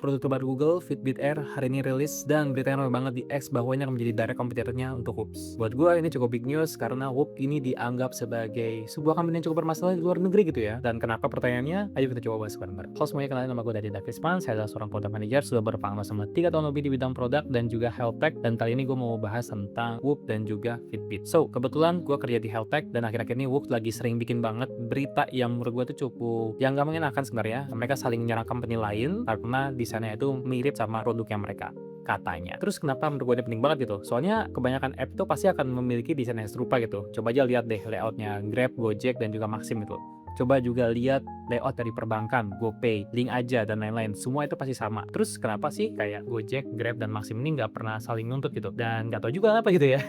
Produk terbaru Google, Fitbit Air, hari ini rilis dan beritanya ramai banget di X bahwa ini akan menjadi direct kompetitornya untuk Whoop. Buat gue ini cukup big news karena Whoop ini dianggap sebagai sebuah company yang cukup bermasalah di luar negeri gitu ya. Dan kenapa pertanyaannya? Ayo kita coba bahas bareng-bareng. Halo semuanya, kenalin nama gue Dadi Dakrisman, saya adalah seorang product manager, sudah berpengalaman selama 3 tahun lebih di bidang produk dan juga health tech, dan kali ini gue mau bahas tentang Whoop dan juga Fitbit. So, kebetulan gue kerja di health tech dan akhir-akhir ini Whoop lagi sering bikin banget berita yang menurut gue tuh cukup yang gak mengenakan sebenarnya. Mereka saling menyerang company lain karena desainnya itu mirip sama produknya mereka katanya. Terus kenapa menurut gue ini penting banget gitu? Soalnya kebanyakan app itu pasti akan memiliki desain yang serupa gitu. Coba aja lihat deh layoutnya Grab, Gojek, dan juga Maxim itu. Coba juga lihat layout dari perbankan, GoPay, Link Aja, dan lain-lain. Semua itu pasti sama. Terus kenapa sih kayak Gojek, Grab, dan Maxim ini nggak pernah saling nuntut gitu? Dan nggak tahu juga apa gitu ya.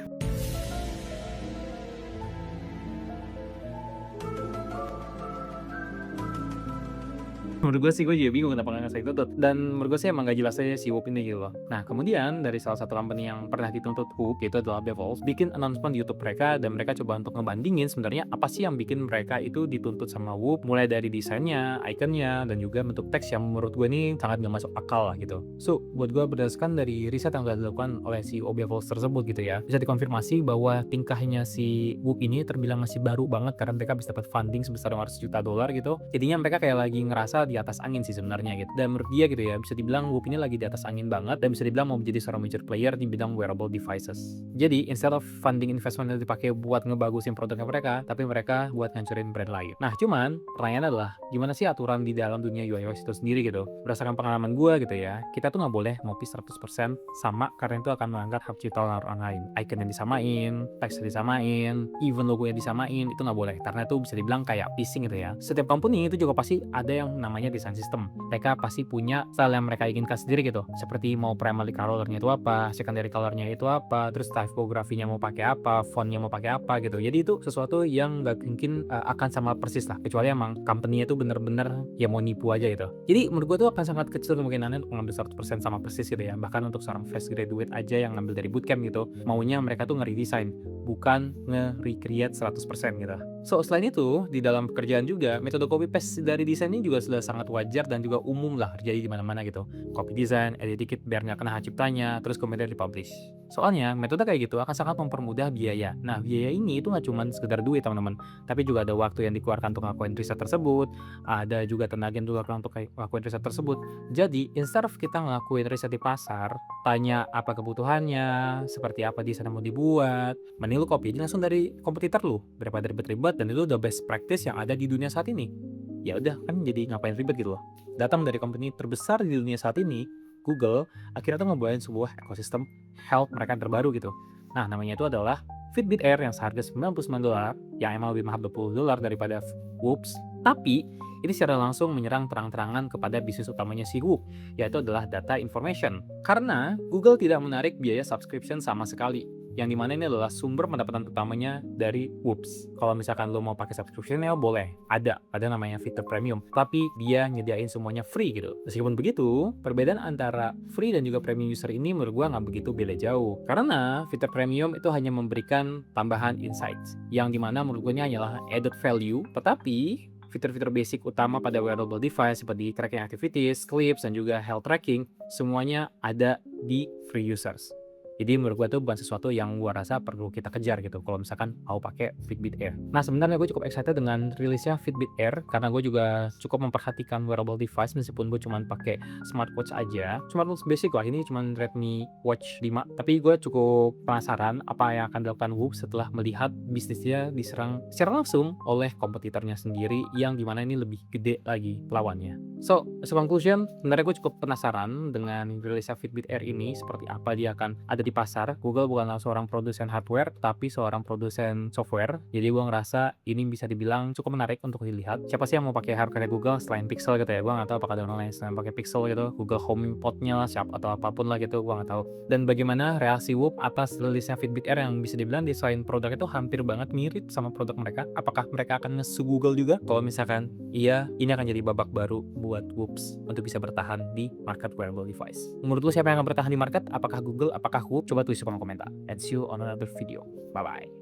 Menurut gue sih, gue juga bingung kenapa nggak ngasih dituntut. Dan menurut gue sih emang gak jelas aja si Whoop ini gitu loh. Nah, kemudian dari salah satu company yang pernah dituntut Whoop, yaitu adalah Bevolve, bikin announcement di YouTube mereka, dan mereka coba untuk ngebandingin sebenarnya apa sih yang bikin mereka itu dituntut sama Whoop, mulai dari desainnya, ikonnya, dan juga bentuk teks yang menurut gue ini sangat gak masuk akal lah gitu. So, buat gue berdasarkan dari riset yang sudah dilakukan oleh si Bevolve tersebut gitu ya, bisa dikonfirmasi bahwa tingkahnya si Whoop ini terbilang masih baru banget karena mereka bisa dapat funding sebesar $500 juta gitu. Jadinya mereka kayak lagi ngerasa di atas angin sih sebenarnya gitu. Dan menurut dia gitu ya, bisa dibilang Whoop ini lagi di atas angin banget dan bisa dibilang mau menjadi seorang major player di bidang wearable devices. Jadi, instead of funding investment yang dipakai buat ngebagusin produknya mereka, tapi mereka buat ngancurin brand lain. Nah, cuman pertanyaannya adalah gimana sih aturan di dalam dunia UI UX itu sendiri gitu? Berdasarkan pengalaman gue gitu ya, kita tuh nggak boleh ngopi 100% sama karena itu akan melanggar hak cipta orang lain. Icon yang disamain, teks yang disamain, even logo yang disamain, itu nggak boleh karena itu bisa dibilang kayak phishing gitu ya. Setiap company itu juga pasti ada yang namanya design system. Mereka pasti punya style yang mereka inginkan sendiri gitu. Seperti mau primary colornya itu apa, secondary colornya itu apa, terus typografinya mau pakai apa, fontnya mau pakai apa gitu. Jadi itu sesuatu yang nggak mungkin akan sama persis lah. Kecuali emang company-nya itu bener-bener ya mau nipu aja gitu. Jadi menurut gue tuh akan sangat kecil kemungkinannya untuk ngambil 100% sama persis gitu ya. Bahkan untuk seorang fresh graduate aja yang ngambil dari bootcamp gitu, maunya mereka tuh nge-redesign, bukan nge-recreate 100% gitu. So, selain itu, di dalam pekerjaan juga, metode copy paste dari desain ini juga sudah sangat wajar dan juga umum lah terjadi di mana-mana gitu. Copy design, edit dikit biar nggak kena hak ciptanya, terus kemudian dipublish. Soalnya, metode kayak gitu akan sangat mempermudah biaya. Nah, biaya ini itu nggak cuma sekedar duit teman-teman, tapi juga ada waktu yang dikeluarkan untuk ngelakuin riset tersebut, ada juga tenaga yang dikeluarkan untuk ngelakuin riset tersebut. Jadi, instead of kita ngelakuin riset di pasar, tanya apa kebutuhannya, seperti apa desain yang mau dibuat, mending lu copy aja langsung dari kompetitor lu daripada ribet-ribet, dan itu udah best practice yang ada di dunia saat ini. Ya udah kan, jadi ngapain ribet gitu loh. Datang dari company terbesar di dunia saat ini, Google, akhirnya tuh ngebawain sebuah ekosistem health mereka yang terbaru gitu. Nah, namanya itu adalah Fitbit Air yang seharga $99, yang emang lebih mahal $20 daripada Whoops. Tapi ini secara langsung menyerang terang-terangan kepada bisnis utamanya si Whoop, yaitu adalah data information. Karena Google tidak menarik biaya subscription sama sekali, yang dimana ini adalah sumber pendapatan utamanya dari Whoops. Kalau misalkan lo mau pakai subscription ya boleh, ada namanya fitur premium, tapi dia nyediain semuanya free gitu. Meskipun begitu, perbedaan antara free dan juga premium user ini menurut gua nggak begitu beda jauh, karena fitur premium itu hanya memberikan tambahan insights, yang dimana menurut gua ini hanyalah added value, tetapi fitur-fitur basic utama pada wearable device seperti tracking activities, clips, dan juga health tracking, semuanya ada di free users. Jadi menurut gue itu bukan sesuatu yang gue rasa perlu kita kejar gitu kalau misalkan mau pakai Fitbit Air. Nah, sebenarnya gue cukup excited dengan rilisnya Fitbit Air karena gue juga cukup memperhatikan wearable device meskipun gue cuma pakai smartwatch aja. Smartwatch basic lah, ini cuma Redmi Watch 5. Tapi gue cukup penasaran apa yang akan dilakukan Whoop setelah melihat bisnisnya diserang secara langsung oleh kompetitornya sendiri yang dimana ini lebih gede lagi lawannya. So, as a conclusion, sebenarnya gue cukup penasaran dengan rilisnya Fitbit Air ini, seperti apa dia akan ada di pasar. Google bukanlah seorang produsen hardware, tapi seorang produsen software. Jadi gue ngerasa ini bisa dibilang cukup menarik untuk dilihat. Siapa sih yang mau pakai hardware Google selain Pixel gitu ya? Gue nggak tahu apakah ada orang lain selain pakai Pixel gitu, Google HomePod-nya lah, siapa atau apapun lah gitu, gue nggak tahu. Dan bagaimana reaksi Whoop atas rilisnya Fitbit Air yang bisa dibilang desain produk itu hampir banget mirip sama produk mereka? Apakah mereka akan nge Google juga? Kalau misalkan iya, ini akan jadi babak baru buat Whoops untuk bisa bertahan di market wearable device. Menurut lu siapa yang akan bertahan di market? Apakah Google? Apakah Whoop? Coba tulis di kolom komentar. And see you on another video. Bye bye.